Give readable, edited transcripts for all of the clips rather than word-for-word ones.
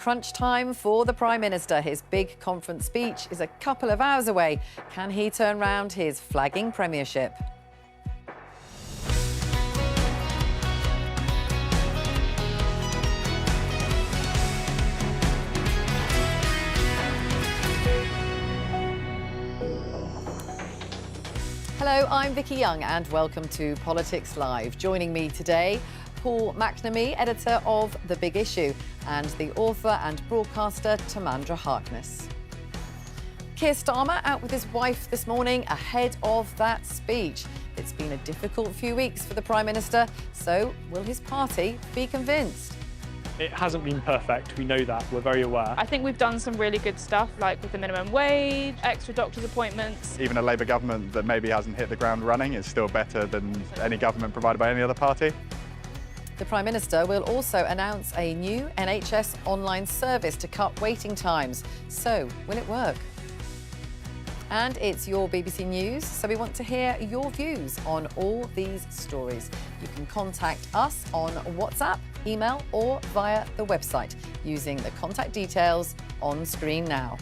crunch time for the Prime Minister. His big conference speech is a couple of hours away. Can he turn round his flagging premiership? Hello, I'm Vicky Young and welcome to Politics Live. Joining me today, Paul McNamee, editor of The Big Issue, and the author and broadcaster Tamandra Harkness. Keir Starmer out with his wife this morning ahead of that speech. It's been a difficult few weeks for the Prime Minister, so will his party be convinced? It hasn't been perfect, we know that, we're very aware. I think we've done some really good stuff, like with the minimum wage, extra doctor's appointments. Even a Labour government that maybe hasn't hit the ground running is still better than any government provided by any other party. The Prime Minister will also announce a new NHS online service to cut waiting times. So, will it work? And it's your BBC News, so we want to hear your views on all these stories. You can contact us on WhatsApp, email or via the website using the contact details on screen now.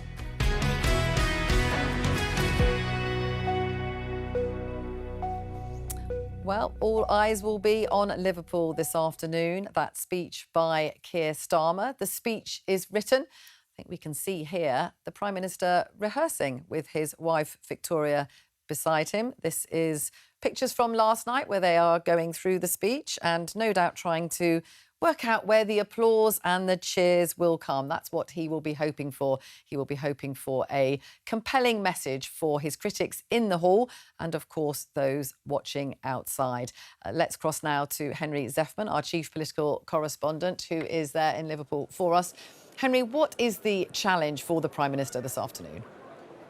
Well, all eyes will be on Liverpool this afternoon. That speech by Keir Starmer. The speech is written. I think we can see here the Prime Minister rehearsing with his wife Victoria beside him. This is pictures from last night where they are going through the speech and no doubt trying to work out where the applause and the cheers will come. That's what he will be hoping for. He will be hoping for a compelling message for his critics in the hall and, of course, those watching outside. Let's cross now to Henry Zeffman, our chief political correspondent, who is there in Liverpool for us. Henry, what is the challenge for the Prime Minister this afternoon?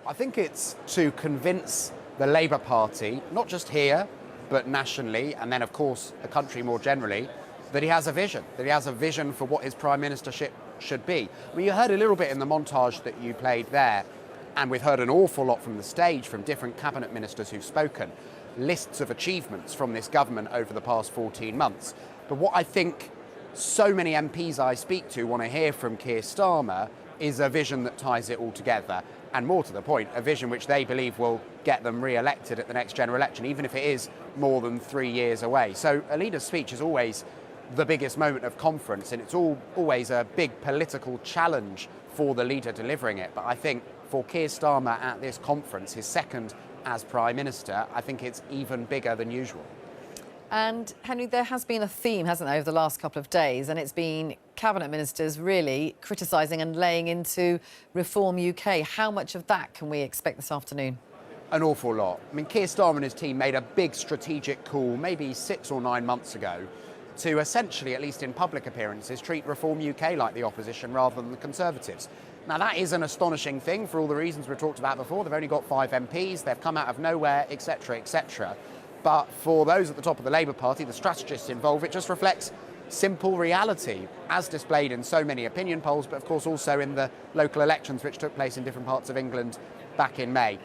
I think it's to convince the Labour Party, not just here, but nationally, and then, of course, the country more generally, that he has a vision for what his Prime Ministership should be. I mean, you heard a little bit in the montage that you played there, and we've heard an awful lot from the stage from different cabinet ministers who've spoken, lists of achievements from this government over the past 14 months. But what I think so many MPs I speak to want to hear from Keir Starmer is a vision that ties it all together, and more to the point, a vision which they believe will get them re-elected at the next general election, even if it is more than 3 years away. So a leader's speech is always the biggest moment of conference, and it's always a big political challenge for the leader delivering it. But I think for Keir Starmer at this conference, his second as Prime Minister, I think it's even bigger than usual. And, Henry, there has been a theme, hasn't there, over the last couple of days, and it's been cabinet ministers really criticising and laying into Reform UK. How much of that can we expect this afternoon? An awful lot. I mean, Keir Starmer and his team made a big strategic call maybe 6 or 9 months ago to essentially, at least in public appearances, treat Reform UK like the opposition rather than the Conservatives. Now, that is an astonishing thing for all the reasons we've talked about before. They've only got 5 MPs, they've come out of nowhere, etc., etc. But for those at the top of the Labour Party, the strategists involved, it just reflects simple reality, as displayed in so many opinion polls, but of course also in the local elections which took place in different parts of England back in May.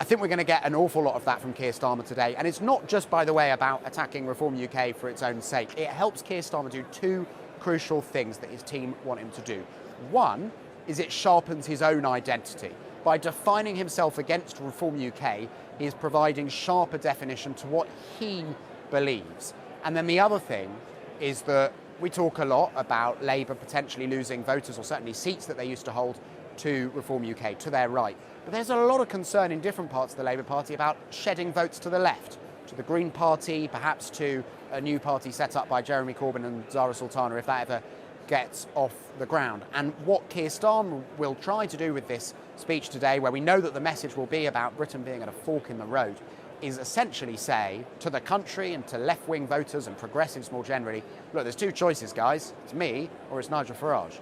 I think we're going to get an awful lot of that from Keir Starmer today. And it's not just, by the way, about attacking Reform UK for its own sake. It helps Keir Starmer do 2 crucial things that his team want him to do. One is it sharpens his own identity. By defining himself against Reform UK, he is providing sharper definition to what he believes. And then the other thing is that we talk a lot about Labour potentially losing voters, or certainly seats that they used to hold, to Reform UK, to their right. But there's a lot of concern in different parts of the Labour Party about shedding votes to the left, to the Green Party, perhaps to a new party set up by Jeremy Corbyn and Zara Sultana, if that ever gets off the ground. And what Keir Starmer will try to do with this speech today, where we know that the message will be about Britain being at a fork in the road, is essentially say to the country and to left-wing voters and progressives more generally, look, there's 2 choices, guys. It's me or it's Nigel Farage.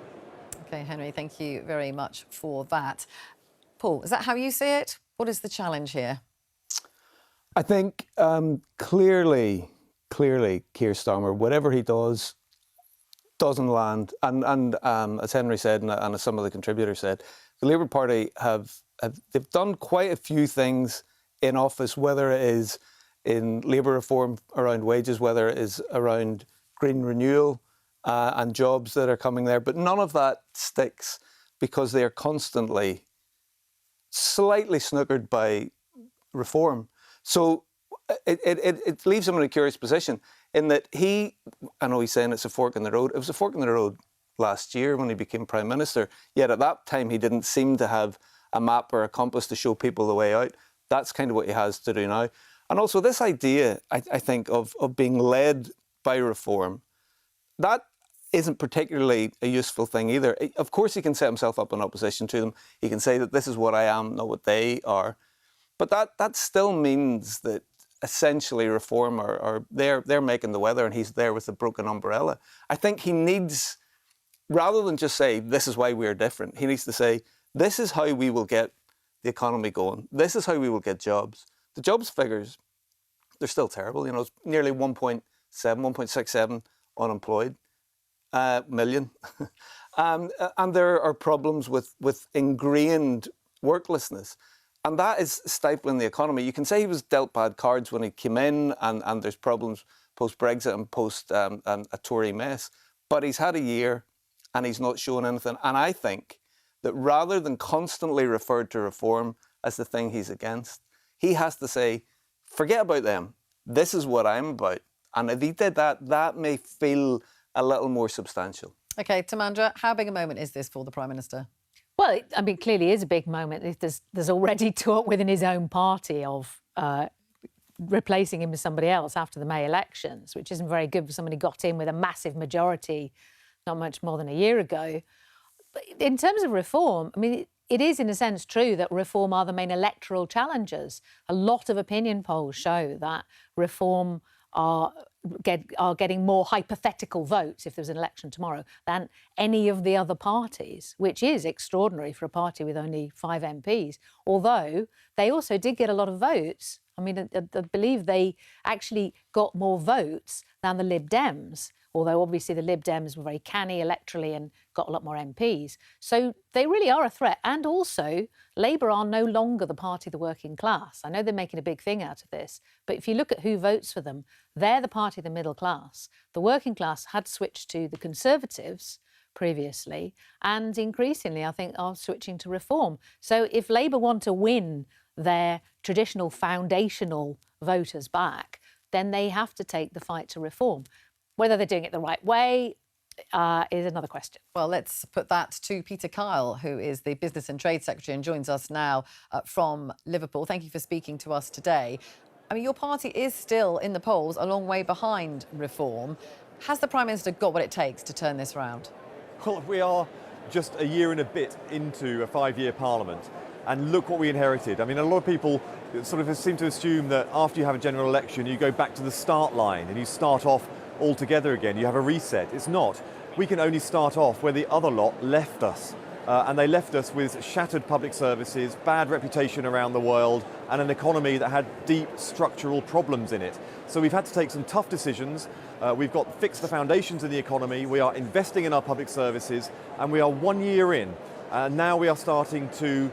OK, Henry, thank you very much for that. Paul, is that how you see it? What is the challenge here? I think clearly, Keir Starmer, whatever he does, doesn't land. And as Henry said, and as some of the contributors said, the Labour Party they've done quite a few things in office, whether it is in labour reform around wages, whether it is around green renewal, and jobs that are coming there. But none of that sticks because they are constantly slightly snookered by reform. So it leaves him in a curious position in that I know he's saying it's a fork in the road. It was a fork in the road last year when he became Prime Minister. Yet at that time, he didn't seem to have a map or a compass to show people the way out. That's kind of what he has to do now. And also this idea, I think, of being led by reform, that isn't particularly a useful thing either. Of course, he can set himself up in opposition to them. He can say that this is what I am, not what they are. But that still means that essentially reform or they're making the weather and he's there with a broken umbrella. I think he needs, rather than just say, this is why we're different, he needs to say, this is how we will get the economy going. This is how we will get jobs. The jobs figures, they're still terrible. You know, it's nearly 1.67 unemployed million. And there are problems with ingrained worklessness. And that is stifling the economy. You can say he was dealt bad cards when he came in and there's problems post-Brexit and post a Tory mess. But he's had a year and he's not shown anything. And I think that rather than constantly refer to reform as the thing he's against, he has to say, forget about them. This is what I'm about. And if he did that, that may feel a little more substantial. OK, Tamandra, how big a moment is this for the Prime Minister? Well, I mean, clearly is a big moment. There's already talk within his own party of replacing him with somebody else after the May elections, which isn't very good for somebody who got in with a massive majority not much more than a year ago. But in terms of reform, I mean, it is in a sense true that reform are the main electoral challengers. A lot of opinion polls show that reform are getting more hypothetical votes if there's an election tomorrow than any of the other parties, which is extraordinary for a party with only 5 MPs, although they also did get a lot of votes. I mean, I believe they actually got more votes than the Lib Dems, although obviously the Lib Dems were very canny electorally and got a lot more MPs. So they really are a threat. And also, Labour are no longer the party of the working class. I know they're making a big thing out of this, but if you look at who votes for them, they're the party of the middle class. The working class had switched to the Conservatives previously, and increasingly, I think, are switching to Reform. So if Labour want to win their traditional foundational voters back, then they have to take the fight to Reform. Whether they're doing it the right way is another question. Well, let's put that to Peter Kyle, who is the Business and Trade Secretary and joins us now from Liverpool. Thank you for speaking to us today. I mean, your party is still in the polls, a long way behind Reform. Has the Prime Minister got what it takes to turn this round? Well, we are just a year and a bit into a 5-year parliament. And look what we inherited. I mean, a lot of people sort of seem to assume that after you have a general election, you go back to the start line and you start off all together again. You have a reset. It's not. We can only start off where the other lot left us. And they left us with shattered public services, bad reputation around the world, and an economy that had deep structural problems in it. So we've had to take some tough decisions. We've got to fix the foundations of the economy. We are investing in our public services, and we are 1 year in. And now we are starting to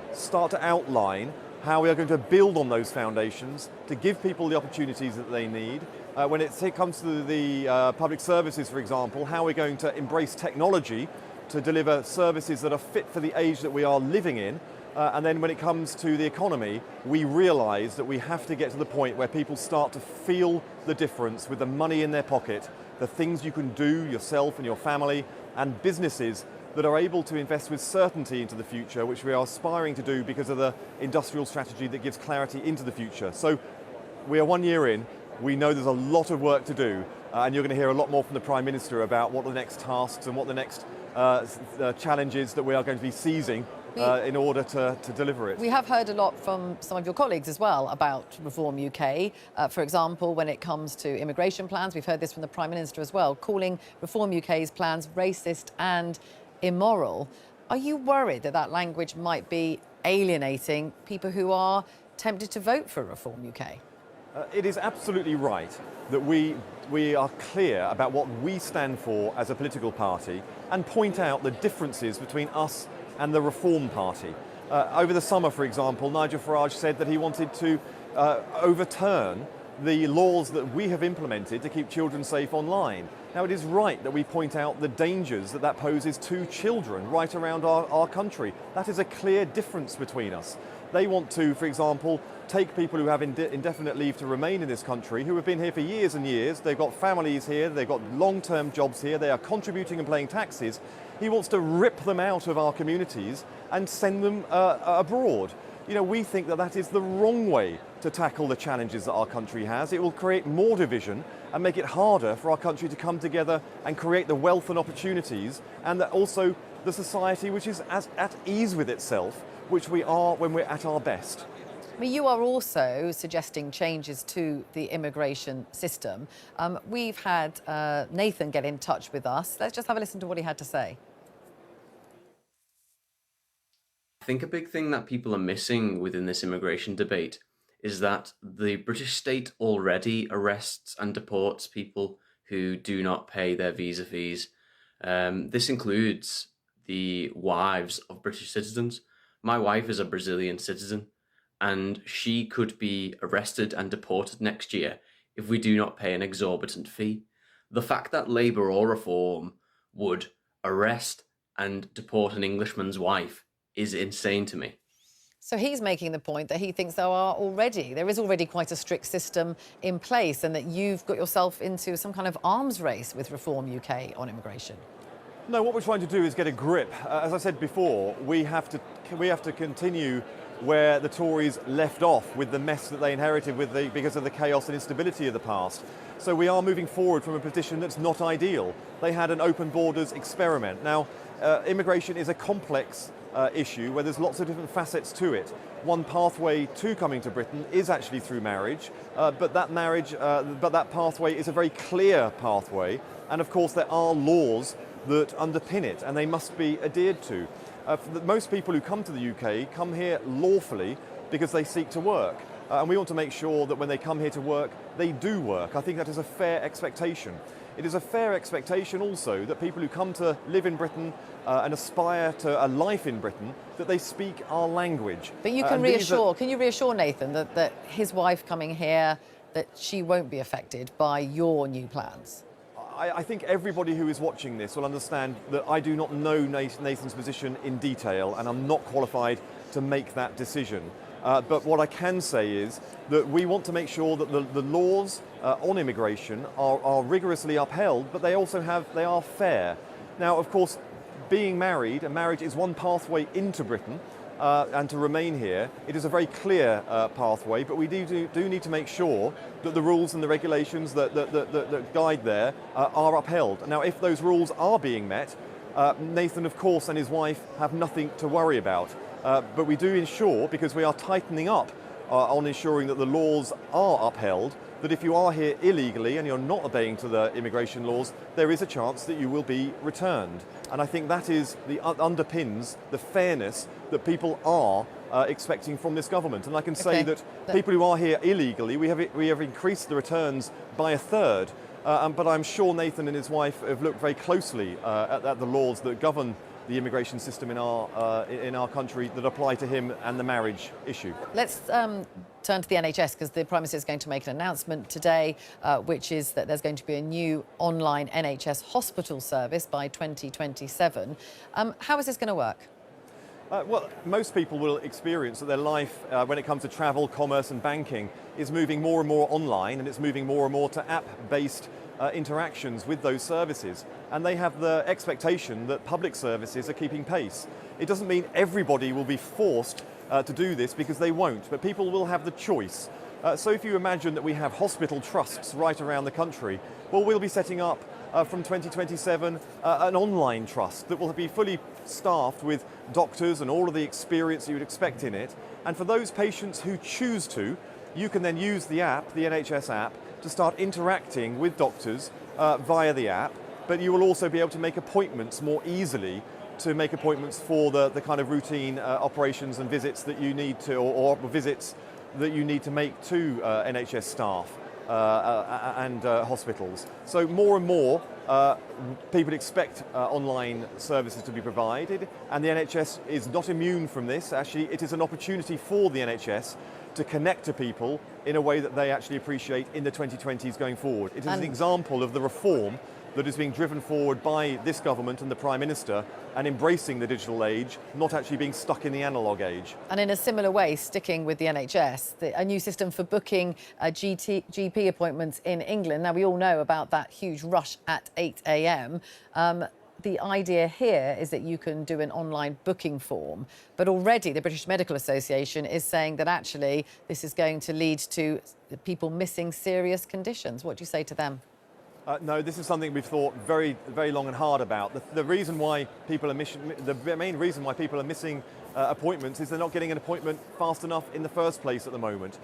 outline how we are going to build on those foundations to give people the opportunities that they need. When it comes to the public services, for example, how we're going to embrace technology to deliver services that are fit for the age that we are living in. And then when it comes to the economy, we realise that we have to get to the point where people start to feel the difference with the money in their pocket, the things you can do yourself and your family, and businesses that are able to invest with certainty into the future, which we are aspiring to do because of the industrial strategy that gives clarity into the future. So we are 1 year in. We know there's a lot of work to do, and you're going to hear a lot more from the Prime Minister about what the next tasks and what the next challenges that we are going to be seizing in order to deliver it. We have heard a lot from some of your colleagues as well about Reform UK. For example, when it comes to immigration plans, we've heard this from the Prime Minister as well, calling Reform UK's plans racist and immoral. Are you worried that that language might be alienating people who are tempted to vote for Reform UK? It is absolutely right that we are clear about what we stand for as a political party and point out the differences between us and the Reform Party. Over the summer, for example, Nigel Farage said that he wanted to overturn the laws that we have implemented to keep children safe online. Now, it is right that we point out the dangers that that poses to children right around our country. That is a clear difference between us. They want to, for example, take people who have indefinite leave to remain in this country, who have been here for years and years, they've got families here, they've got long-term jobs here, they are contributing and paying taxes. He wants to rip them out of our communities and send them abroad. You know, we think that that is the wrong way to tackle the challenges that our country has. It will create more division and make it harder for our country to come together and create the wealth and opportunities, and that also the society which is at ease with itself, which we are when we're at our best. I mean, you are also suggesting changes to the immigration system. We've had Nathan get in touch with us. Let's just have a listen to what he had to say. I think a big thing that people are missing within this immigration debate is that the British state already arrests and deports people who do not pay their visa fees. This includes the wives of British citizens. My wife is a Brazilian citizen, and she could be arrested and deported next year if we do not pay an exorbitant fee. The fact that Labour or Reform would arrest and deport an Englishman's wife is insane to me. So he's making the point that he thinks there is already quite a strict system in place, and that you've got yourself into some kind of arms race with Reform UK on immigration. No, what we're trying to do is get a grip. As I said before, we have to continue where the Tories left off with the mess that they inherited because of the chaos and instability of the past. So we are moving forward from a position that's not ideal. They had an open borders experiment. Now, immigration is a complex issue where there's lots of different facets to it. One pathway to coming to Britain is actually through marriage, but that pathway is a very clear pathway, and of course there are laws that underpin it, and they must be adhered to. Most people who come to the UK come here lawfully because they seek to work, and we want to make sure that when they come here to work, they do work. I think that is a fair expectation. It is a fair expectation also that people who come to live in Britain and aspire to a life in Britain, that they speak our language. But you can can you reassure Nathan that his wife coming here, that she won't be affected by your new plans? I think everybody who is watching this will understand that I do not know Nathan's position in detail, and I'm not qualified to make that decision. But what I can say is that we want to make sure that the laws on immigration are rigorously upheld, but they are fair. Now, of course, being married, and marriage is one pathway into Britain and to remain here. It is a very clear pathway, but we do need to make sure that the rules and the regulations that guide there are upheld. Now, if those rules are being met, Nathan, of course, and his wife have nothing to worry about. But we do ensure, because we are tightening up on ensuring that the laws are upheld, that if you are here illegally and you're not obeying to the immigration laws, there is a chance that you will be returned. And I think that is underpins the fairness that people are expecting from this government. And I can say that people who are here illegally, we have increased the returns by a third. But I'm sure Nathan and his wife have looked very closely at the laws that govern the immigration system in our country that apply to him and the marriage issue. Let's turn to the NHS, because the Prime Minister is going to make an announcement today, which is that there's going to be a new online NHS hospital service by 2027. How is this going to work? Well, most people will experience that their life, when it comes to travel, commerce and banking, is moving more and more online, and it's moving more and more to app-based interactions with those services. And they have the expectation that public services are keeping pace. It doesn't mean everybody will be forced to do this, because they won't, but people will have the choice. So if you imagine that we have hospital trusts right around the country, well, we'll be setting up from 2027 an online trust that will be fully staffed with doctors and all of the experience you would expect in it. And for those patients who choose to, you can then use the app, the NHS app, to start interacting with doctors via the app, but you will also be able to make appointments more easily, to make appointments for the kind of routine operations and visits that you need to, or visits that you need to make to NHS staff and hospitals. So more and more people expect online services to be provided, and the NHS is not immune from this. Actually, it is an opportunity for the NHS to connect to people in a way that they actually appreciate in the 2020s going forward. It is an example of the reform that is being driven forward by this government and the Prime Minister and embracing the digital age, not actually being stuck in the analogue age. And in a similar way, sticking with the NHS, a new system for booking GP appointments in England. Now, we all know about that huge rush at 8 a.m. The idea here is that you can do an online booking form. But already the British Medical Association is saying that actually this is going to lead to people missing serious conditions. What do you say to them? No, this is something we've thought very, very long and hard about. The reason why people are the main reason why people are missing appointments is they're not getting an appointment fast enough in the first place at the moment.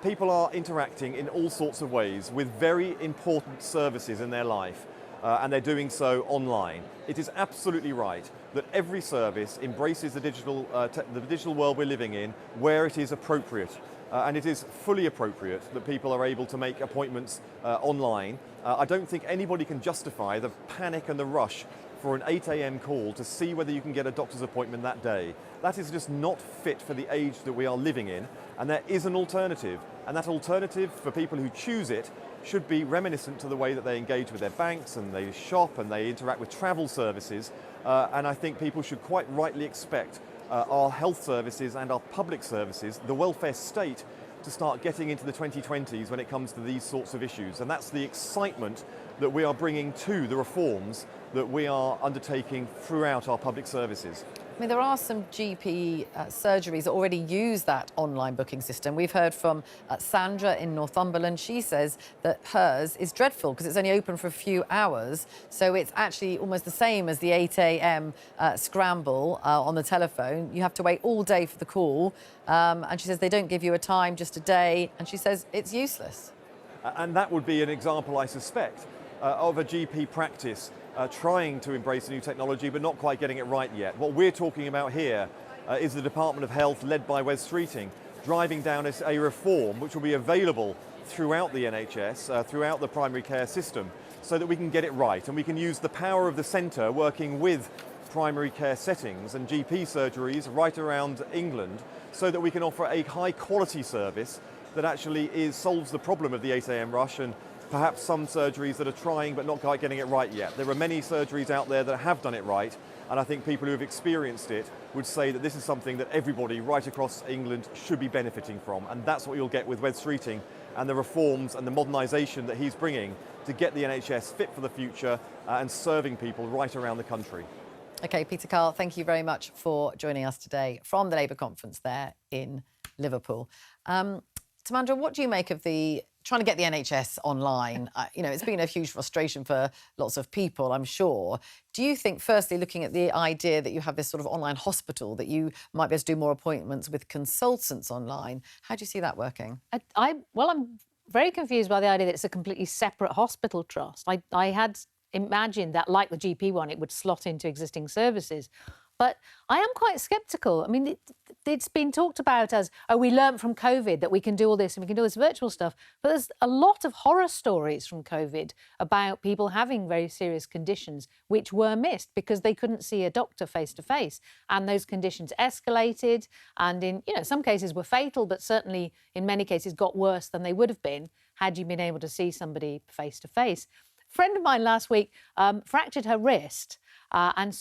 People are interacting in all sorts of ways with very important services in their life, and they're doing so online. It is absolutely right that every service embraces the digital world we're living in where it is appropriate. And it is fully appropriate that people are able to make appointments online. I don't think anybody can justify the panic and the rush for an 8 a.m. call to see whether you can get a doctor's appointment that day. That is just not fit for the age that we are living in, and there is an alternative. And that alternative, for people who choose it, should be reminiscent to the way that they engage with their banks and they shop and they interact with travel services. And I think people should quite rightly expect our health services and our public services, the welfare state, to start getting into the 2020s when it comes to these sorts of issues. And that's the excitement that we are bringing to the reforms that we are undertaking throughout our public services. I mean, there are some GP surgeries that already use that online booking system. We've heard from Sandra in Northumberland. She says that hers is dreadful because it's only open for a few hours. So it's actually almost the same as the 8 a.m. Scramble on the telephone. You have to wait all day for the call. And she says they don't give you a time, just a day. And she says it's useless. And that would be an example, I suspect, of a GP practice trying to embrace new technology but not quite getting it right yet. What we're talking about here is the Department of Health, led by Wes Streeting, driving down a reform which will be available throughout the NHS, throughout the primary care system, so that we can get it right and we can use the power of the centre working with primary care settings and GP surgeries right around England, so that we can offer a high quality service that actually solves the problem of the 8 a.m. rush and perhaps some surgeries that are trying but not quite getting it right yet. There are many surgeries out there that have done it right, and I think people who have experienced it would say that this is something that everybody right across England should be benefiting from, and that's what you'll get with Wes Streeting and the reforms and the modernisation that he's bringing to get the NHS fit for the future and serving people right around the country. OK, Peter Carl, thank you very much for joining us today from the Labour conference there in Liverpool. Tamandra, what do you make of the trying to get the NHS online? You know, it's been a huge frustration for lots of people, I'm sure. Do you think, firstly, looking at the idea that you have this sort of online hospital, that you might be able to do more appointments with consultants online, how do you see that working? Well, I'm very confused by the idea that it's a completely separate hospital trust. I had imagined that, like the GP one, it would slot into existing services. But I am quite sceptical. I mean, it's been talked about as, oh, we learned from COVID that we can do all this and we can do this virtual stuff. But there's a lot of horror stories from COVID about people having very serious conditions which were missed because they couldn't see a doctor face to face. And those conditions escalated and in some cases were fatal, but certainly in many cases got worse than they would have been had you been able to see somebody face to face. A friend of mine last week fractured her wrist. And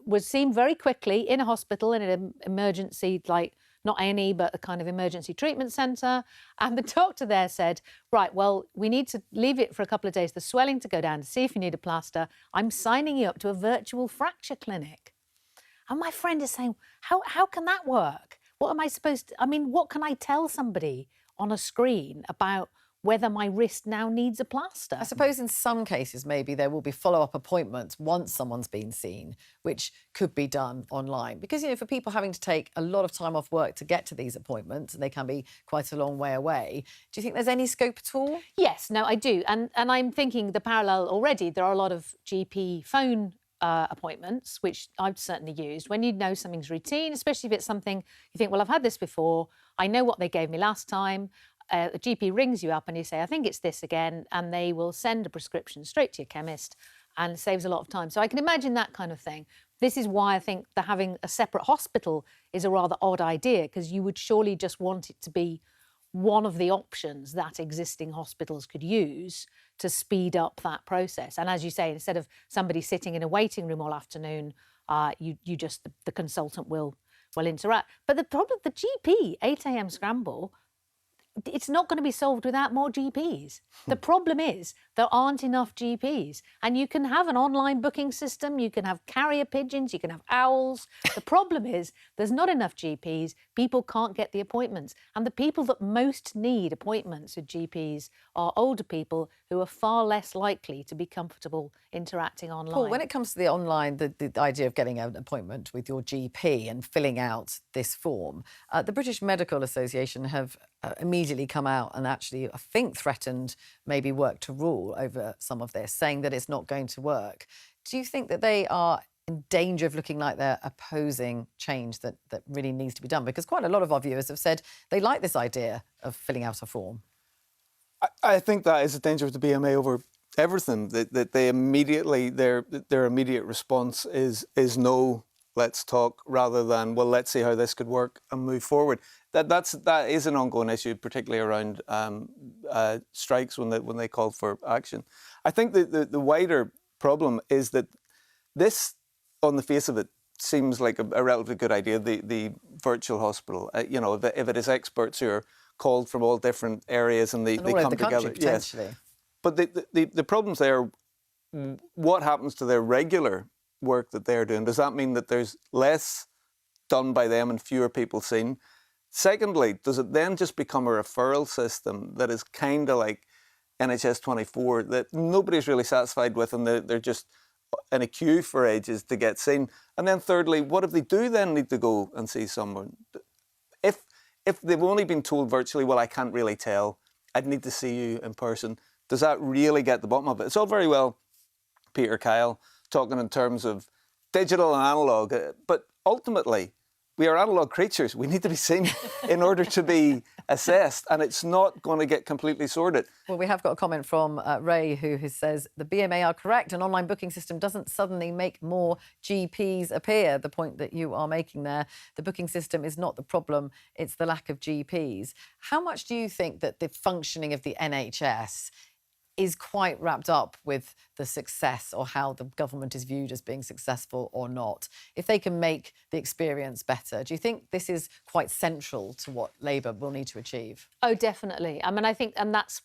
was seen very quickly in a hospital in an emergency, like not A&E, but a kind of emergency treatment centre. And the doctor there said, right, well, we need to leave it for a couple of days, the swelling to go down, to see if you need a plaster. I'm signing you up to a virtual fracture clinic. And my friend is saying, how can that work? What am I supposed to, what can I tell somebody on a screen about whether my wrist now needs a plaster? I suppose in some cases maybe there will be follow-up appointments once someone's been seen, which could be done online. Because, for people having to take a lot of time off work to get to these appointments, and they can be quite a long way away, do you think there's any scope at all? Yes, no, I do. And I'm thinking the parallel already, there are a lot of GP phone appointments, which I've certainly used, when you know something's routine, especially if it's something you think, well, I've had this before, I know what they gave me last time. A GP rings you up and you say, I think it's this again, and they will send a prescription straight to your chemist and saves a lot of time. So I can imagine that kind of thing. This is why I think that having a separate hospital is a rather odd idea, because you would surely just want it to be one of the options that existing hospitals could use to speed up that process. And as you say, instead of somebody sitting in a waiting room all afternoon, the consultant will interact. But the problem, the GP 8 a.m. scramble, it's not going to be solved without more GPs. The problem is there aren't enough GPs. And you can have an online booking system, you can have carrier pigeons, you can have owls. The problem is there's not enough GPs, people can't get the appointments. And the people that most need appointments with GPs are older people who are far less likely to be comfortable interacting online. Paul, when it comes to the online, the idea of getting an appointment with your GP and filling out this form, the British Medical Association have immediately come out and actually, I think, threatened maybe work to rule over some of this, saying that it's not going to work. Do you think that they are in danger of looking like they're opposing change that really needs to be done? Because quite a lot of our viewers have said they like this idea of filling out a form. I think that is a danger of the BMA over everything. That they immediately their immediate response is no, let's talk, rather than, well, let's see how this could work and move forward. That is an ongoing issue, particularly around strikes when they call for action. I think that the wider problem is that this, on the face of it, seems like a relatively good idea. The virtual hospital, if it is experts who are called from all different areas and they all come over the country, together. potentially. Yes. But the problems there, what happens to their regular work that they're doing? Does that mean that there's less done by them and fewer people seen? Secondly, does it then just become a referral system that is kind of like NHS 24 that nobody's really satisfied with, and they're just in a queue for ages to get seen? And then thirdly, what if they do then need to go and see someone? If they've only been told virtually, well, I can't really tell, I'd need to see you in person, does that really get the bottom of it? It's all very well, Peter Kyle, talking in terms of digital and analogue, but ultimately, we are analogue creatures. We need to be seen in order to be assessed, and it's not going to get completely sorted. Well, we have got a comment from Ray who says the BMA are correct. An online booking system doesn't suddenly make more GPs appear. The point that you are making there, the booking system is not the problem, it's the lack of GPs. How much do you think that the functioning of the NHS is quite wrapped up with the success, or how the government is viewed as being successful or not? If they can make the experience better, do you think this is quite central to what Labour will need to achieve? Oh, definitely. I mean, I think, and that's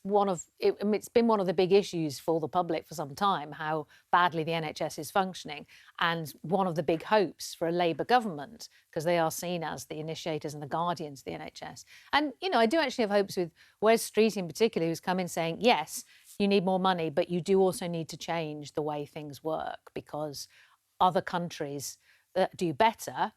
it's been one of the big issues for the public for some time, how badly the NHS is functioning, and one of the big hopes for a Labour government, because they are seen as the initiators and the guardians of the NHS. And, I do actually have hopes with Wes Street in particular, who's come in saying, yes, you need more money, but you do also need to change the way things work, because other countries that do better,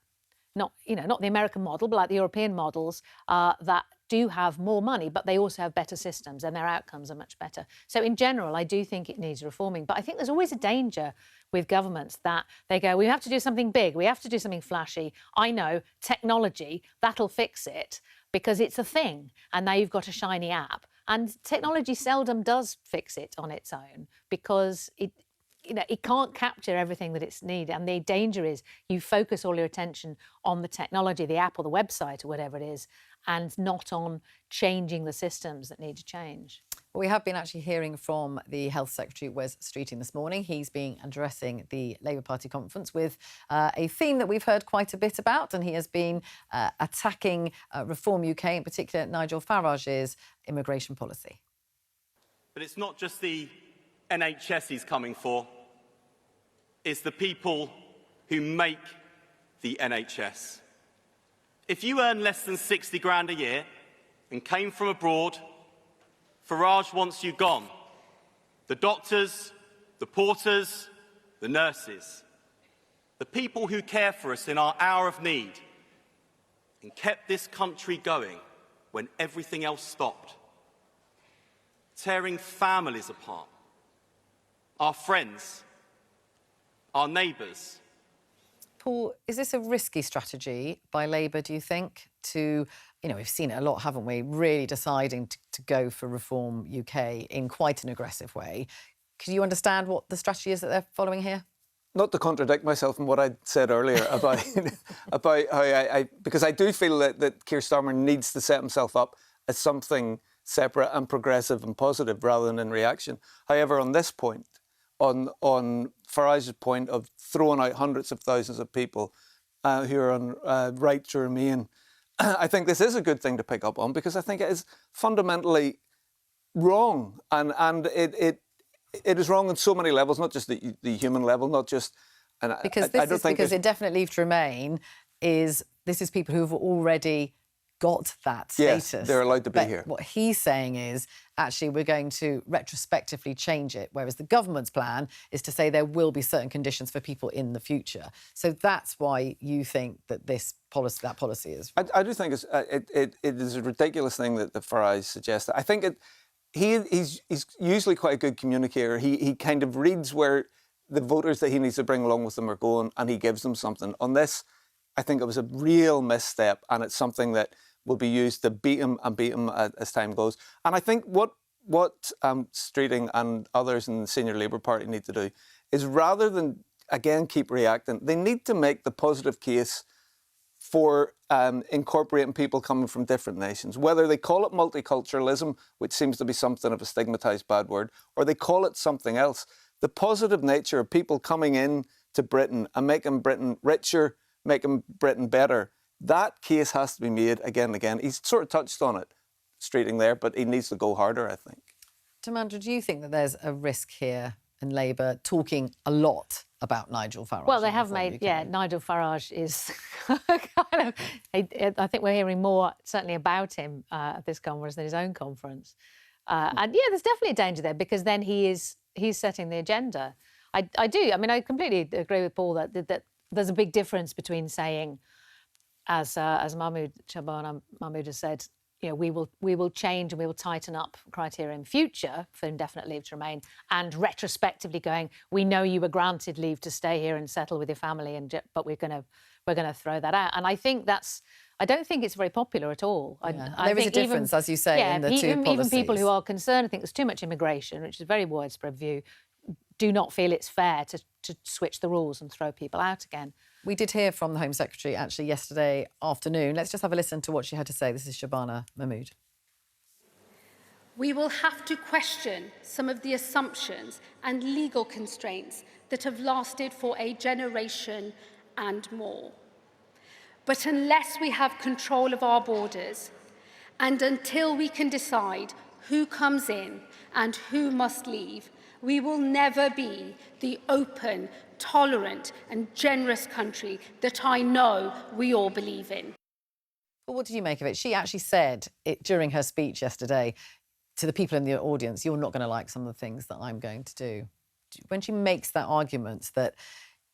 not the American model, but like the European models, that do have more money, but they also have better systems and their outcomes are much better. So in general, I do think it needs reforming. But I think there's always a danger with governments that they go, we have to do something big, we have to do something flashy. I know, technology, that'll fix it, because it's a thing. And now you've got a shiny app. And technology seldom does fix it on its own, because it can't capture everything that it's needed. And the danger is you focus all your attention on the technology, the app or the website or whatever it is, and not on changing the systems that need to change. Well, we have been actually hearing from the Health Secretary, Wes Streeting, this morning. He's been addressing the Labour Party conference with a theme that we've heard quite a bit about, and he has been attacking Reform UK, in particular Nigel Farage's immigration policy. But it's not just the NHS he's coming for, it's the people who make the NHS. If you earn less than 60 grand a year and came from abroad, Farage wants you gone. The doctors, the porters, the nurses, the people who care for us in our hour of need and kept this country going when everything else stopped, tearing families apart, our friends, our neighbours. Paul, is this a risky strategy by Labour, do you think, to, we've seen it a lot, haven't we, really deciding to go for Reform UK in quite an aggressive way? Could you understand what the strategy is that they're following here? Not to contradict myself in what I said earlier about how because I do feel that Keir Starmer needs to set himself up as something separate and progressive and positive rather than in reaction. However, on this point, on Farage's point of throwing out hundreds of thousands of people who are on right to remain, I think this is a good thing to pick up on, because I think it is fundamentally wrong, and it is wrong on so many levels, not just the human level, not just. And because because indefinite leave to remain is people who have already got that status. Yes, they're allowed to be here. What he's saying is, actually, we're going to retrospectively change it, whereas the government's plan is to say there will be certain conditions for people in the future. So that's why you think that that policy is wrong. I do think it is a ridiculous thing that Farage suggested. I think he's usually quite a good communicator. He kind of reads where the voters that he needs to bring along with him are going, and he gives them something. On this, I think it was a real misstep, and it's something that will be used to beat him as time goes. And I think what Streeting and others in the Senior Labour Party need to do is, rather than, again, keep reacting, they need to make the positive case for incorporating people coming from different nations, whether they call it multiculturalism, which seems to be something of a stigmatised bad word, or they call it something else. The positive nature of people coming in to Britain and making Britain richer, making Britain better, that case has to be made again and again. He's sort of touched on it, Streeting there, but he needs to go harder, I think. Tamandra, do you think that there's a risk here in Labour talking a lot about Nigel Farage? Well, they have made, Nigel Farage is kind of, I think we're hearing more certainly about him at this conference than his own conference. And yeah, there's definitely a danger there, because then he's setting the agenda. I do. I mean, I completely agree with Paul that there's a big difference between saying, as Mahmoud has said, you know, we will change and we will tighten up criteria in future for indefinite leave to remain, and retrospectively going, we know you were granted leave to stay here and settle with your family, but we're going to throw that out. And I think I don't think it's very popular at all. Yeah. There is a difference, as you say, in the two policies. Even people who are concerned, I think there's too much immigration, which is a very widespread view, do not feel it's fair to switch the rules and throw people out again. We did hear from the Home Secretary actually yesterday afternoon. Let's just have a listen to what she had to say. This is Shabana Mahmood. We will have to question some of the assumptions and legal constraints that have lasted for a generation and more. But unless we have control of our borders, and until we can decide who comes in and who must leave, we will never be the open, tolerant and generous country that I know we all believe in. Well, what did you make of it? She actually said it during her speech yesterday to the people in the audience, you're not going to like some of the things that I'm going to do. When she makes that argument that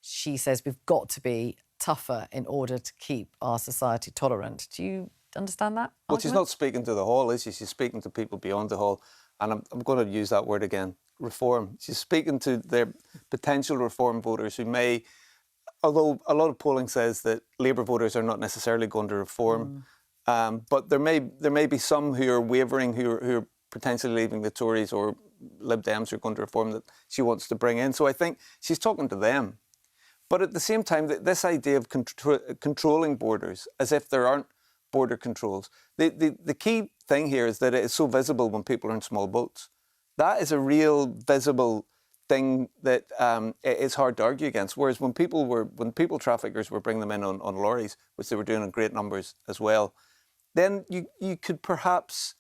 she says we've got to be tougher in order to keep our society tolerant, do you understand that argument? Well, she's not speaking to the hall, is she? She's speaking to people beyond the hall. And I'm going to use that word again, reform. She's speaking to their potential reform voters who may, although a lot of polling says that Labour voters are not necessarily going to reform, but there may be some who are wavering, who are potentially leaving the Tories, or Lib Dems who are going to reform, that she wants to bring in. So I think she's talking to them. But at the same time, this idea of controlling borders as if there aren't border controls, the key thing here is that it is so visible when people are in small boats. That is a real visible thing that it's hard to argue against. Whereas when people traffickers were bringing them in on lorries, which they were doing in great numbers as well, then you could perhaps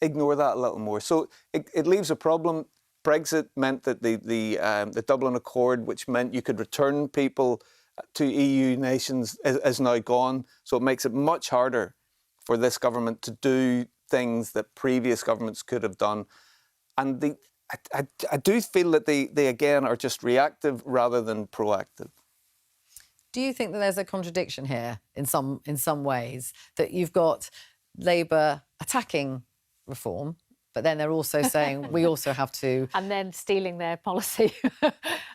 ignore that a little more. So it leaves a problem. Brexit meant that the Dublin Accord, which meant you could return people to EU nations, is now gone. So it makes it much harder for this government to do things that previous governments could have done. And I do feel that they again are just reactive rather than proactive. Do you think that there's a contradiction here in some ways, that you've got Labour attacking reform, but then they're also saying we also have to, and then stealing their policy?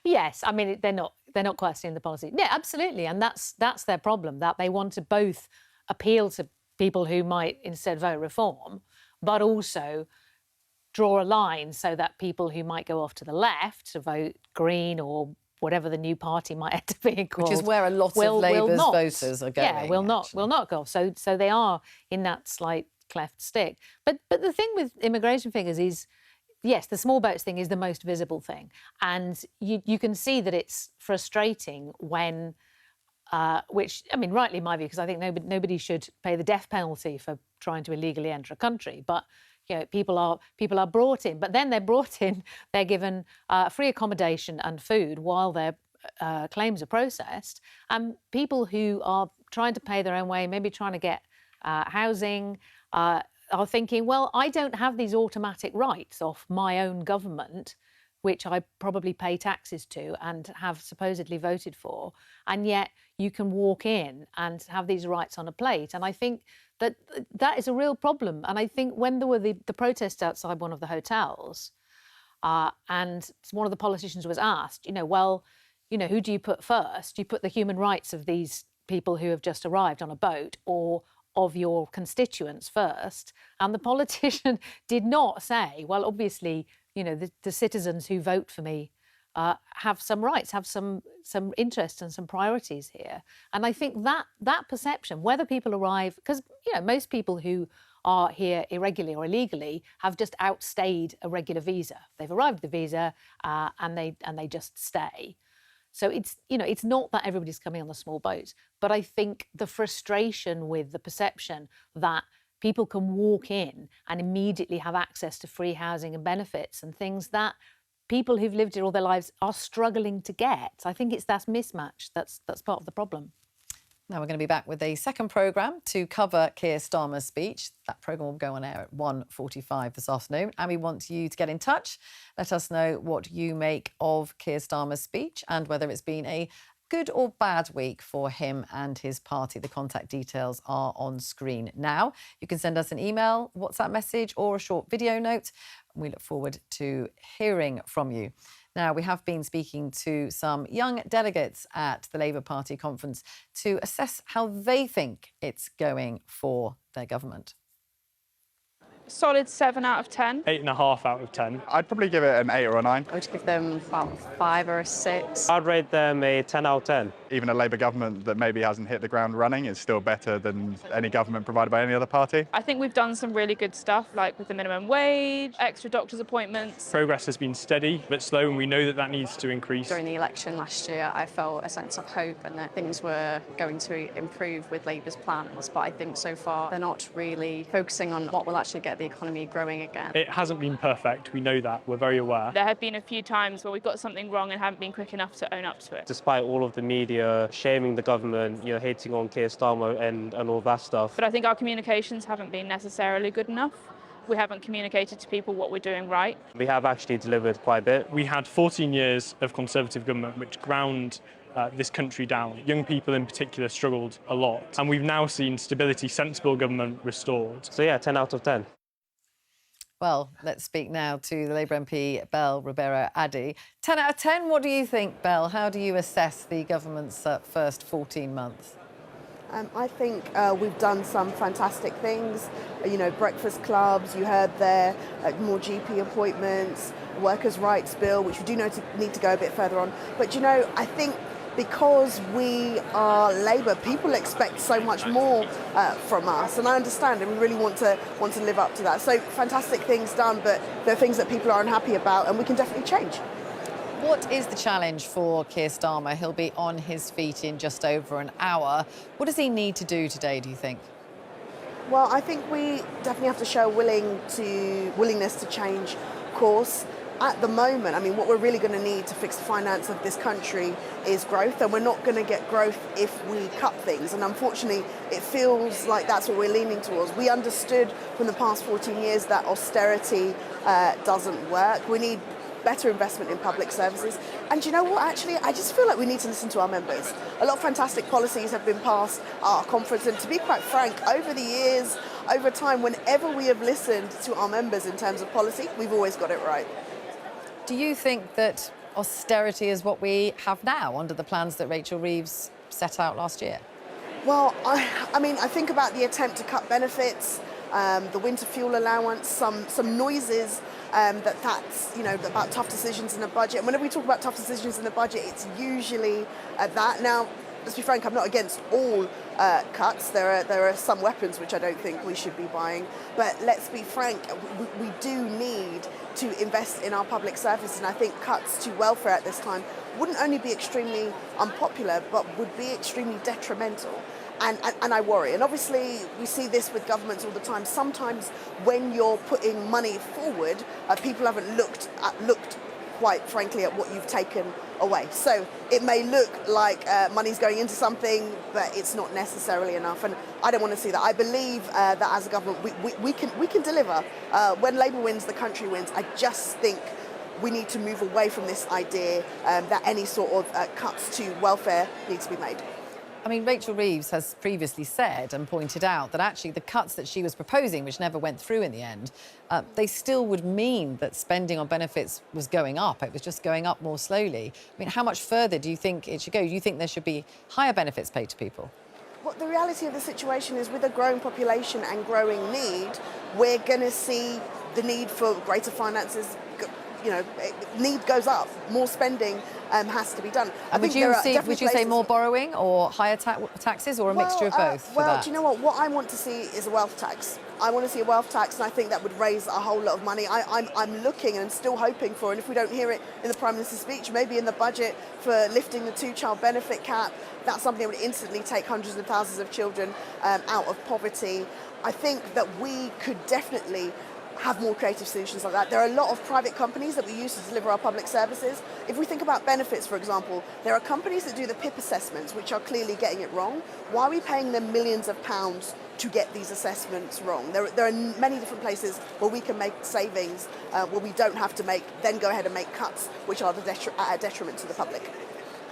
Yes, I mean they're not questioning the policy. Yeah, absolutely, and that's their problem, that they want to both appeal to people who might instead vote reform, but also draw a line so that people who might go off to the left to vote Green or whatever the new party might end up being called, which is where a lot of Labour's voters are going. Yeah, will not go off. So they are in that slight cleft stick. But the thing with immigration figures is, yes, the small boats thing is the most visible thing. And you can see that it's frustrating when, which, I mean, rightly in my view, because I think nobody should pay the death penalty for trying to illegally enter a country. But people are brought in, but then they're brought in, they're given free accommodation and food while their claims are processed. And people who are trying to pay their own way, maybe trying to get housing, are thinking, well, I don't have these automatic rights off my own government, which I probably pay taxes to and have supposedly voted for, and yet you can walk in and have these rights on a plate. And I think that is a real problem. And I think when there were the protests outside one of the hotels, and one of the politicians was asked, who do you put first? Do you put the human rights of these people who have just arrived on a boat, or of your constituents first? And the politician did not say, well, obviously, the citizens who vote for me have some rights, have some interests and some priorities here. And I think that perception, whether people arrive, because most people who are here irregularly or illegally have just outstayed a regular visa. They've arrived at the visa and they just stay. So it's not that everybody's coming on the small boat, but I think the frustration with the perception that people can walk in and immediately have access to free housing and benefits and things that people who've lived here all their lives are struggling to get. I think it's that mismatch that's part of the problem. Now we're going to be back with a second programme to cover Keir Starmer's speech. That programme will go on air at 1:45 this afternoon. And we want you to get in touch. Let us know what you make of Keir Starmer's speech and whether it's been a good or bad week for him and his party. The contact details are on screen now. You can send us an email, WhatsApp message or a short video note. We look forward to hearing from you. Now, we have been speaking to some young delegates at the Labour Party conference to assess how they think it's going for their government. Solid 7 out of 10. 8.5 out of 10. I'd probably give it an 8 or a 9. I would give them about 5 or a 6. I'd rate them a 10 out of 10. Even a Labour government that maybe hasn't hit the ground running is still better than any government provided by any other party. I think we've done some really good stuff, like with the minimum wage, extra doctor's appointments. Progress has been steady but slow, and we know that needs to increase. During the election last year, I felt a sense of hope and that things were going to improve with Labour's plans, but I think so far they're not really focusing on what will actually get the economy growing again. It hasn't been perfect, we know that, we're very aware. There have been a few times where we've got something wrong and haven't been quick enough to own up to it. Despite all of the media shaming the government, hating on Keir Starmer and all that stuff. But I think our communications haven't been necessarily good enough. We haven't communicated to people what we're doing right. We have actually delivered quite a bit. We had 14 years of Conservative government which ground this country down. Young people in particular struggled a lot. And we've now seen stability, sensible government restored. So yeah, 10 out of 10. Well, let's speak now to the Labour MP, Belle Ribeiro-Addy. 10 out of 10, what do you think, Belle? How do you assess the government's first 14 months? I think we've done some fantastic things. Breakfast clubs, you heard there, more GP appointments, workers' rights bill, which we do need to go a bit further on. But, I think because we are Labour, people expect so much more from us, and I understand, and we really want to live up to that. So fantastic things done, but there are things that people are unhappy about, and we can definitely change. What is the challenge for Keir Starmer? He'll be on his feet in just over an hour. What does he need to do today, do you think? Well, I think we definitely have to show willingness to change course. At the moment, what we're really going to need to fix the finance of this country is growth, and we're not going to get growth if we cut things. And unfortunately, it feels like that's what we're leaning towards. We understood from the past 14 years that austerity doesn't work. We need better investment in public services. And you know what, actually, I just feel like we need to listen to our members. A lot of fantastic policies have been passed at our conference, and to be quite frank, over the years, over time, whenever we have listened to our members in terms of policy, we've always got it right. Do you think that austerity is what we have now under the plans that Rachel Reeves set out last year? Well, I think about the attempt to cut benefits, the winter fuel allowance, some noises that's about tough decisions in the budget. And whenever we talk about tough decisions in the budget, it's usually that. Now, let's be frank, I'm not against all cuts. There are some weapons which I don't think we should be buying. But let's be frank, we do need to invest in our public service, and I think cuts to welfare at this time wouldn't only be extremely unpopular, but would be extremely detrimental. And I worry. And obviously, we see this with governments all the time. Sometimes when you're putting money forward, people haven't looked quite frankly at what you've taken away. So it may look like money's going into something, but it's not necessarily enough. And I don't want to see that. I believe that as a government, we can deliver. When Labour wins, the country wins. I just think we need to move away from this idea that any sort of cuts to welfare needs to be made. I mean, Rachel Reeves has previously said and pointed out that actually the cuts that she was proposing, which never went through in the end, they still would mean that spending on benefits was going up. It was just going up more slowly. I mean, how much further do you think it should go? Do you think there should be higher benefits paid to people? Well, the reality of the situation is with a growing population and growing need, we're going to see the need for greater finances. You know, need goes up, more spending has to be done. And would you say more borrowing or higher taxes or a mixture of both? Well, do you know what? What I want to see is a wealth tax. I want to see a wealth tax, and I think that would raise a whole lot of money. I'm looking and still hoping for, and if we don't hear it in the Prime Minister's speech, maybe in the budget for lifting the two-child benefit cap, that's something that would instantly take hundreds of thousands of children out of poverty. I think that we could definitely have more creative solutions like that. There are a lot of private companies that we use to deliver our public services. If we think about benefits, for example, there are companies that do the PIP assessments, which are clearly getting it wrong. Why are we paying them millions of pounds to get these assessments wrong? There are many different places where we can make savings, where we don't have to then go ahead and make cuts, which are at a detriment to the public.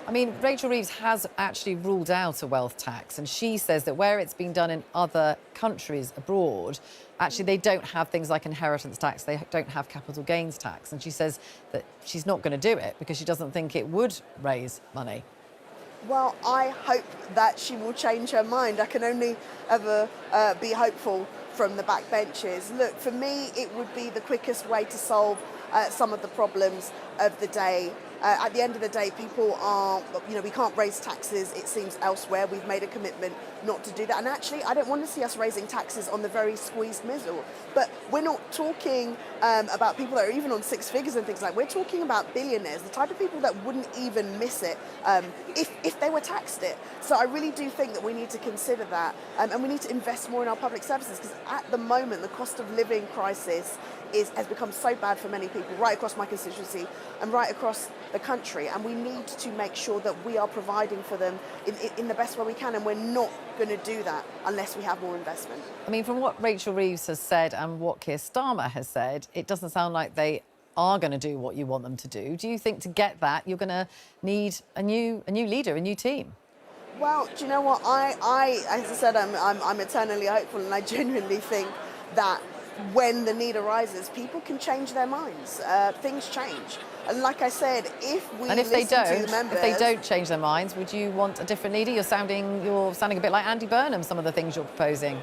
I mean, Rachel Reeves has actually ruled out a wealth tax, and she says that where it's been done in other countries abroad, actually they don't have things like inheritance tax, they don't have capital gains tax, and she says that she's not going to do it because she doesn't think it would raise money. Well, I hope that she will change her mind. I can only ever be hopeful from the backbenches. Look, for me, it would be the quickest way to solve some of the problems of the day. At the end of the day, people are, we can't raise taxes, it seems, elsewhere. We've made a commitment not to do that. And actually, I don't want to see us raising taxes on the very squeezed middle. But we're not talking about people that are even on six figures and things like that. We're talking about billionaires, the type of people that wouldn't even miss it if they were taxed it. So I really do think that we need to consider that. And we need to invest more in our public services, because at the moment, the cost of living crisis has become so bad for many people right across my constituency and right across the country, and we need to make sure that we are providing for them in the best way we can, and we're not going to do that unless we have more investment. I mean, from what Rachel Reeves has said and what Keir Starmer has said, it doesn't sound like they are going to do what you want them to do. Do you think to get that you're going to need a new leader, a new team? Well, do you know what? I as I said, I'm eternally hopeful, and I genuinely think that when the need arises, people can change their minds. Things change. And like I said, if we listen to the members... If they don't change their minds, would you want a different leader? You're sounding a bit like Andy Burnham, some of the things you're proposing.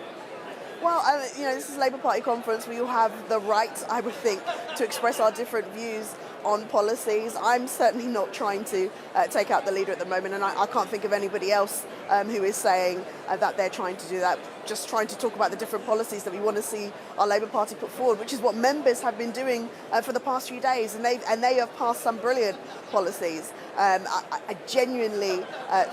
Well, this is a Labour Party conference. We all have the right, I would think, to express our different views on policies. I'm certainly not trying to take out the leader at the moment, and I can't think of anybody else who is saying that they're trying to do that. Just trying to talk about the different policies that we want to see our Labour Party put forward, which is what members have been doing for the past few days, and they have passed some brilliant policies. I genuinely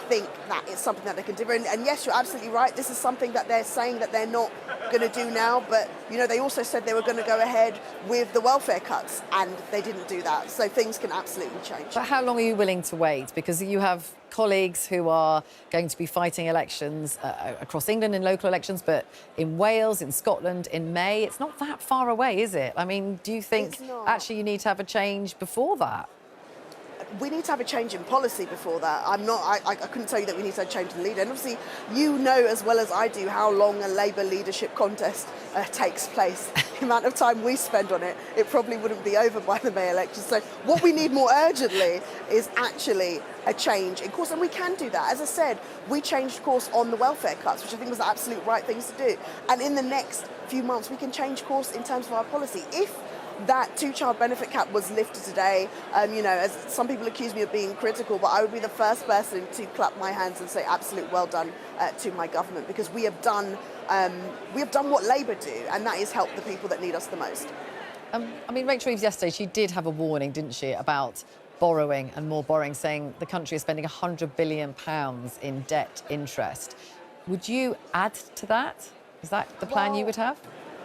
think that it's something that they can do. And yes, you're absolutely right. This is something that they're saying that they're not going to do now, but they also said they were going to go ahead with the welfare cuts, and they didn't do that. So things can absolutely change. But how long are you willing to wait? Because you have colleagues who are going to be fighting elections across England in local elections, but in Wales, in Scotland, in May. It's not that far away, is it? I mean, do you think actually you need to have a change before that? We need to have a change in policy before that. I couldn't tell you that we need to change the leader. And obviously, you know as well as I do how long a Labour leadership contest takes place. The amount of time we spend on it, it probably wouldn't be over by the May elections. So what we need more urgently is actually a change in course, and we can do that. As I said, we changed course on the welfare cuts, which I think was the absolute right things to do. And in the next few months, we can change course in terms of our policy. If that two-child benefit cap was lifted today. You know, as some people accuse me of being critical, but I would be the first person to clap my hands and say absolute well done to my government, because we have done what Labour do, and that is help the people that need us the most. I mean, Rachel Reeves yesterday, she did have a warning, didn't she, about borrowing and more borrowing, saying the country is spending £100 billion in debt interest. Would you add to that? Is that the plan you would have?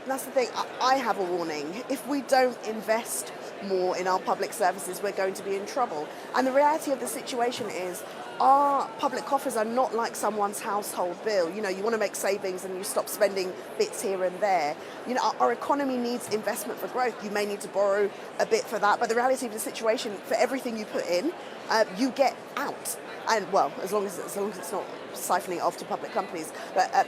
That's the thing. I have a warning. If we don't invest more in our public services, we're going to be in trouble. And the reality of the situation is our public coffers are not like someone's household bill. You know, you want to make savings and you stop spending bits here and there. You know, our economy needs investment for growth. You may need to borrow a bit for that, but the reality of the situation, for everything you put in, you get out. And well, as long as it's not siphoning off to public companies,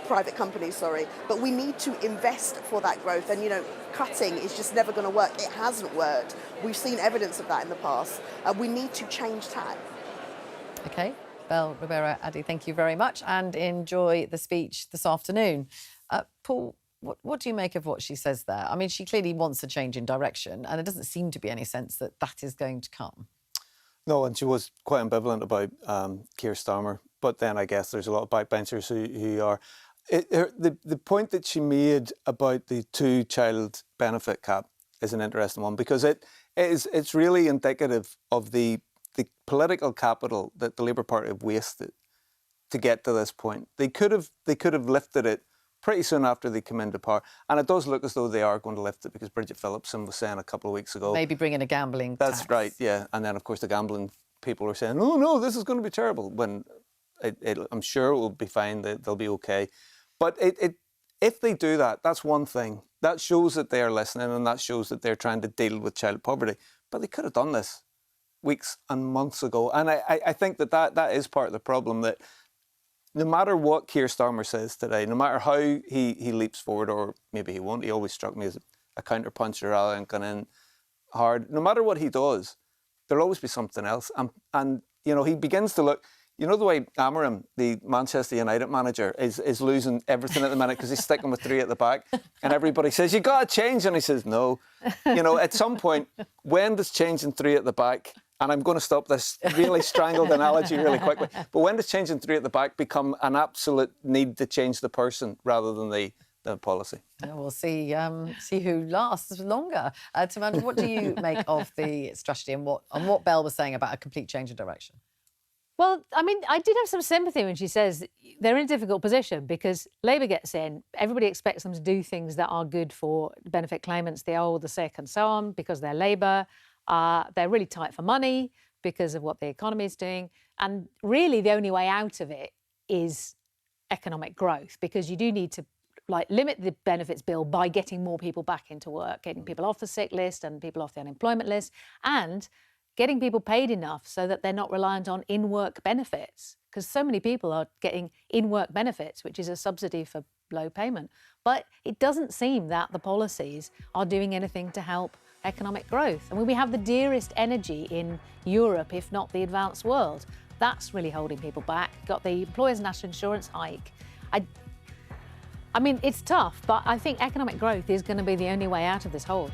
private companies, sorry. But we need to invest for that growth. And you know, cutting is just never going to work. It hasn't worked. We've seen evidence of that in the past. We need to change tack. OK, Belle Rivera Addy, thank you very much, and enjoy the speech this afternoon. Paul, what do you make of what she says there? I mean, she clearly wants a change in direction, and it doesn't seem to be any sense that that is going to come. No, and she was quite ambivalent about Keir Starmer. But then I guess there's a lot of backbenchers who are. The point that she made about the two-child benefit cap is an interesting one, because it's really indicative of the political capital that the Labour Party have wasted to get to this point. They could have lifted it pretty soon after they come into power, and it does look as though they are going to lift it, because Bridget Phillipson was saying a couple of weeks ago. Maybe bring in a gambling tax. That's right, yeah. And then of course the gambling people are saying, "Oh no, this is going to be terrible." When I'm sure it will be fine. They'll be okay. But if they do that, that's one thing. That shows that they are listening, and that shows that they're trying to deal with child poverty. But they could have done this weeks and months ago. And I think that is part of the problem, that no matter what Keir Starmer says today, no matter how he leaps forward, or maybe he won't, he always struck me as a counter-puncher rather than going in hard. No matter what he does, there'll always be something else. And you know, he begins to look... You know the way Amorim, the Manchester United manager, is losing everything at the minute because he's sticking with three at the back, and everybody says, "You got to change," and he says, "No." You know, at some point, when does changing three at the back, and I'm going to stop this really strangled analogy really quickly, but when does changing three at the back become an absolute need to change the person rather than the policy? We'll see who lasts longer. Timandra, what do you make of the strategy and what Belle was saying about a complete change of direction? Well, I mean, I did have some sympathy when she says they're in a difficult position, because Labour gets in, everybody expects them to do things that are good for benefit claimants, the old, the sick and so on, because they're Labour. They're really tight for money because of what the economy is doing. And really the only way out of it is economic growth, because you do need to limit the benefits bill by getting more people back into work, getting people off the sick list and people off the unemployment list, and getting people paid enough so that they're not reliant on in-work benefits, because so many people are getting in-work benefits, which is a subsidy for low payment. But it doesn't seem that the policies are doing anything to help economic growth. I mean, we have the dearest energy in Europe, if not the advanced world. That's really holding people back. Got the employers' national insurance hike. I mean, it's tough, but I think economic growth is going to be the only way out of this hole.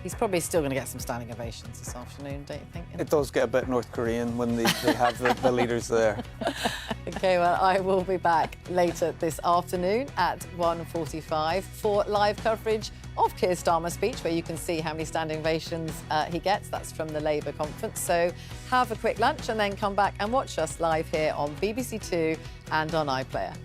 He's probably still going to get some standing ovations this afternoon, don't you think? It does get a bit North Korean when they have the leaders there. OK, well, I will be back later this afternoon at 1:45 for live coverage of Keir Starmer's speech, where you can see how many standing ovations he gets. That's from the Labour conference. So have a quick lunch and then come back and watch us live here on BBC Two and on iPlayer.